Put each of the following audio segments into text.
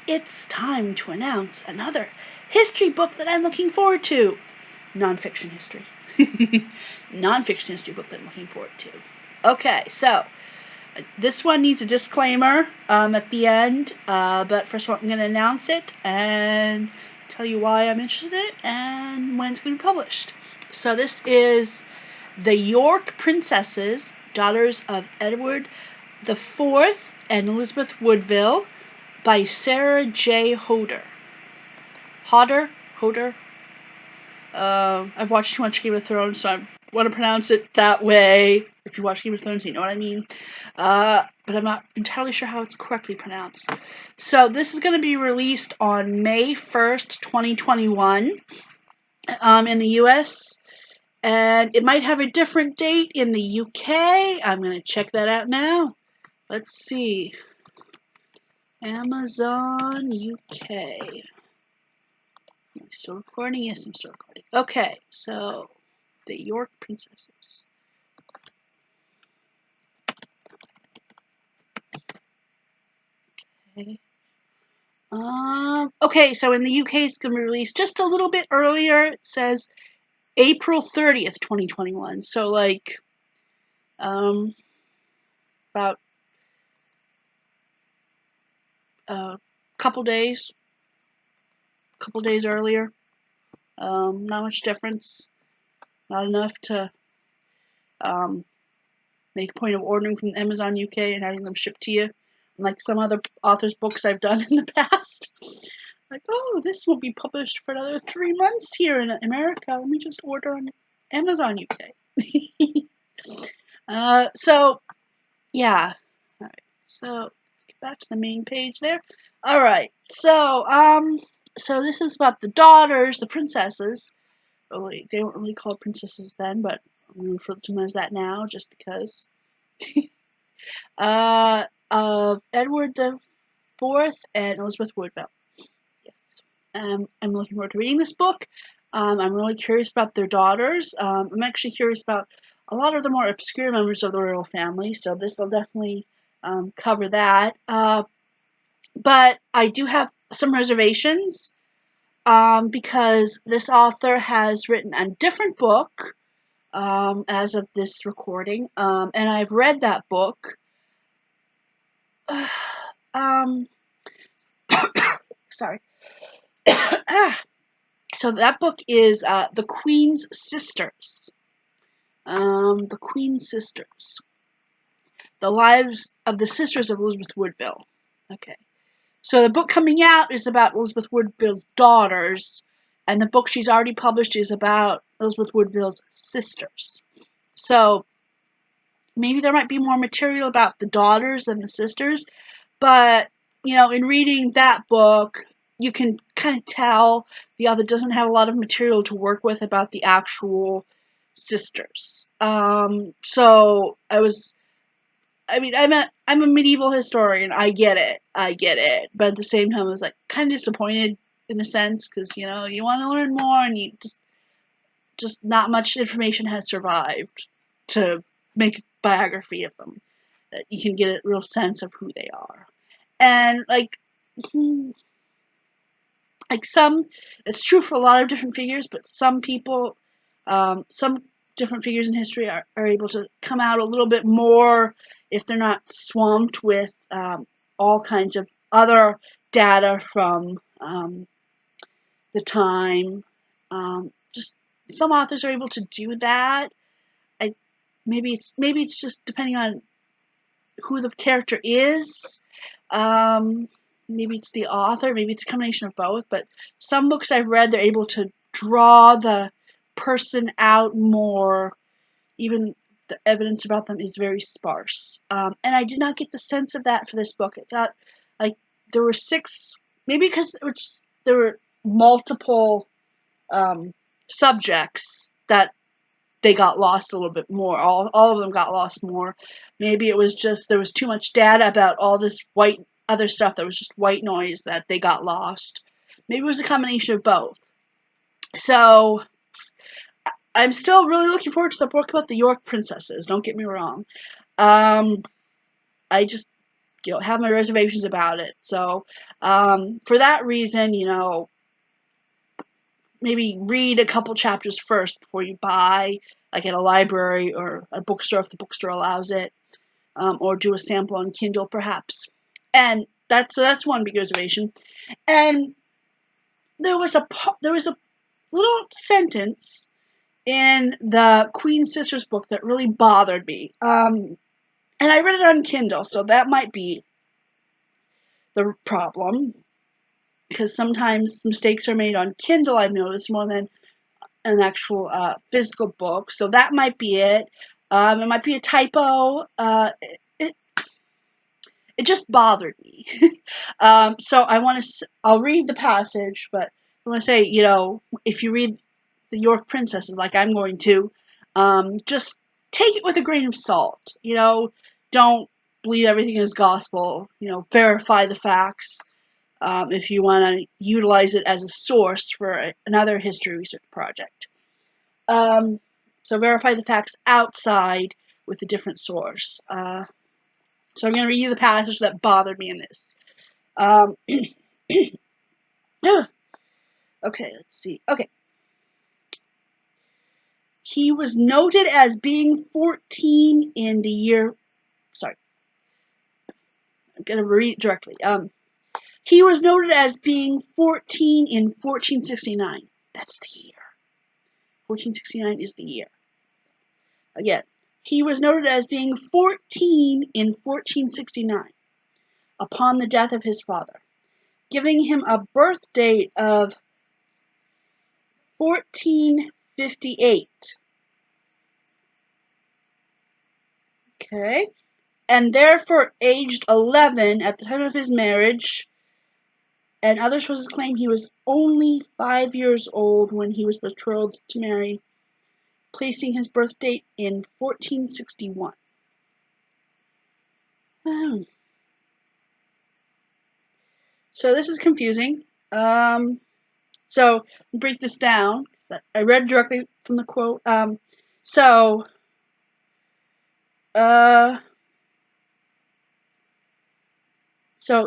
it's time to announce another history book that I'm looking forward to. Nonfiction history. Nonfiction history book that I'm looking forward to. Okay, so this one needs a disclaimer at the end, but first of all, I'm going to announce it and tell you why I'm interested in it and when it's going to be published. So this is The York Princesses, Daughters of Edward IV and Elizabeth Woodville, by Sarah J. Hodder. Hodder? I've watched too much Game of Thrones, so I want to pronounce it that way. If you watch Game of Thrones, you know what I mean. But I'm not entirely sure how it's correctly pronounced. So this is going to be released on May 1st, 2021 in the US. And it might have a different date in the UK. I'm going to check that out now. Let's see. Amazon UK. Am I still recording? Yes, I'm still recording. Okay, so The York Princesses. Okay, so in the UK it's going to be released just a little bit earlier. It says April 30th, 2021. So like about a couple days earlier. Not much difference. Not enough to make a point of ordering from Amazon UK and having them shipped to you. Like some other authors' books I've done in the past. Like, oh, this won't be published for another 3 months here in America. Let me just order on Amazon UK. So, yeah. Alright, so, get back to the main page there. Alright, so this is about the daughters, the princesses. Oh, wait, they weren't really called princesses then, but I'm going to refer to them as that now, just because. Of Edward IV and Elizabeth Woodville. Yes. I'm looking forward to reading this book. I'm really curious about their daughters. I'm actually curious about a lot of the more obscure members of the royal family, so this will definitely cover that. But I do have some reservations because this author has written a different book as of this recording, and I've read that book. Sorry. So that book is The Queen's Sisters. The Queen's Sisters. The Lives of the Sisters of Elizabeth Woodville. Okay. So the book coming out is about Elizabeth Woodville's daughters, and the book she's already published is about Elizabeth Woodville's sisters. So maybe there might be more material about the daughters than the sisters, but, you know, in reading that book, you can kind of tell the author doesn't have a lot of material to work with about the actual sisters. So I'm a medieval historian. I get it. But at the same time, I was like kind of disappointed in a sense because you know you want to learn more and you just not much information has survived to make a biography of them that you can get a real sense of who they are. And like some, it's true for a lot of different figures, but some people, some different figures in history are able to come out a little bit more if they're not swamped with all kinds of other data from the time. Just some authors are able to do that. Maybe it's just depending on who the character is. Maybe it's the author, maybe it's a combination of both, but some books I've read, they're able to draw the person out more, even the evidence about them is very sparse. And I did not get the sense of that for this book. I thought, like, there were 6, maybe because there were multiple subjects that they got lost a little bit more. All of them got lost more. Maybe it was just there was too much data about all this other stuff that was just white noise that they got lost. Maybe it was a combination of both. So I'm still really looking forward to the book about the York princesses. Don't get me wrong. I just have my reservations about it. So for that reason, maybe read a couple chapters first before you buy, like at a library or a bookstore if the bookstore allows it, or do a sample on Kindle perhaps. And that's one big reservation. And there was a little sentence in the Queen Sisters book that really bothered me. And I read it on Kindle, so that might be the problem, because sometimes mistakes are made on Kindle, I've noticed, more than an actual physical book. So that might be it. It might be a typo. It just bothered me. So I'll read the passage, but I want to say, if you read the York Princesses like I'm going to, just take it with a grain of salt. Don't believe everything is gospel. Verify the facts. If you want to utilize it as a source for another history research project. So verify the facts outside with a different source. So I'm going to read you the passage that bothered me in this. Okay, let's see. Okay. He was noted as being 14 in the year... Sorry. I'm going to read it directly. He was noted as being 14 in 1469. That's the year. 1469 is the year. Again, he was noted as being 14 in 1469 upon the death of his father, giving him a birth date of 1458. Okay. And therefore aged 11 at the time of his marriage, and other sources claim he was only 5 years old when he was betrothed to Mary, placing his birth date in 1461. So this is confusing. So break this down. I read directly from the quote. So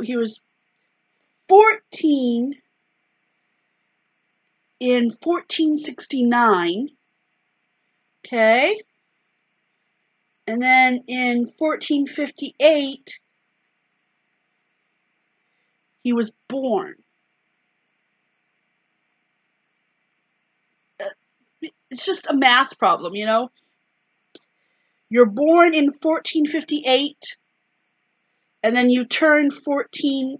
he was 14 in 1469. Okay. And then in 1458, he was born. It's just a math problem, You're born in 1458, and then you turn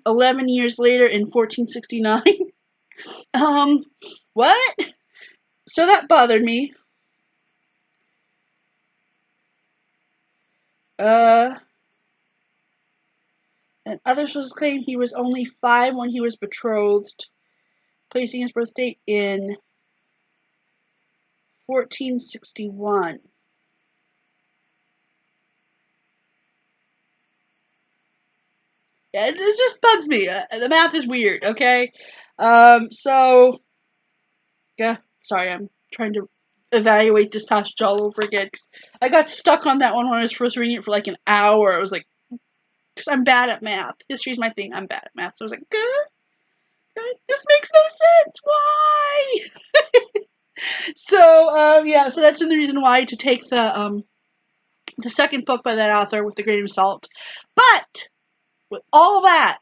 11 years later in 1469. What? So that bothered me. And other sources claim he was only 5 when he was betrothed, placing his birth date in 1461. Yeah, it just bugs me. The math is weird, okay? So, yeah, sorry, I'm trying to evaluate this passage all over again, because I got stuck on that one when I was first reading it for like an hour. I was like, because I'm bad at math. History's my thing. I'm bad at math. So I was like, good. This makes no sense. Why? So, yeah, so that's the reason why to take the second book by that author with a grain of salt. But with all that,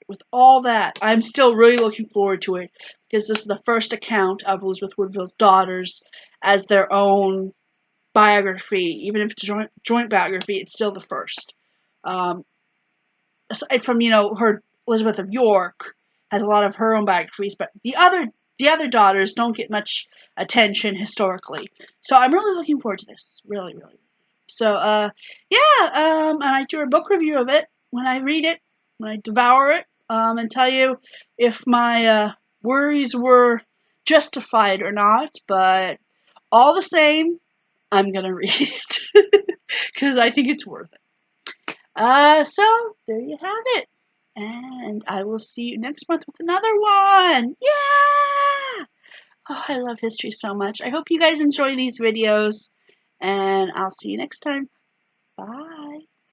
I'm still really looking forward to it, because this is the first account of Elizabeth Woodville's daughters as their own biography. Even if it's a joint biography, it's still the first. Aside from, her Elizabeth of York has a lot of her own biographies, but the other daughters don't get much attention historically. So I'm really looking forward to this. Really, really. So, yeah, I might do a book review of it when I read it, when I devour it, and tell you if my worries were justified or not. But all the same, I'm going to read it because I think it's worth it. So there you have it. And I will see you next month with another one. Yeah! Oh, I love history so much. I hope you guys enjoy these videos, and I'll see you next time. Bye.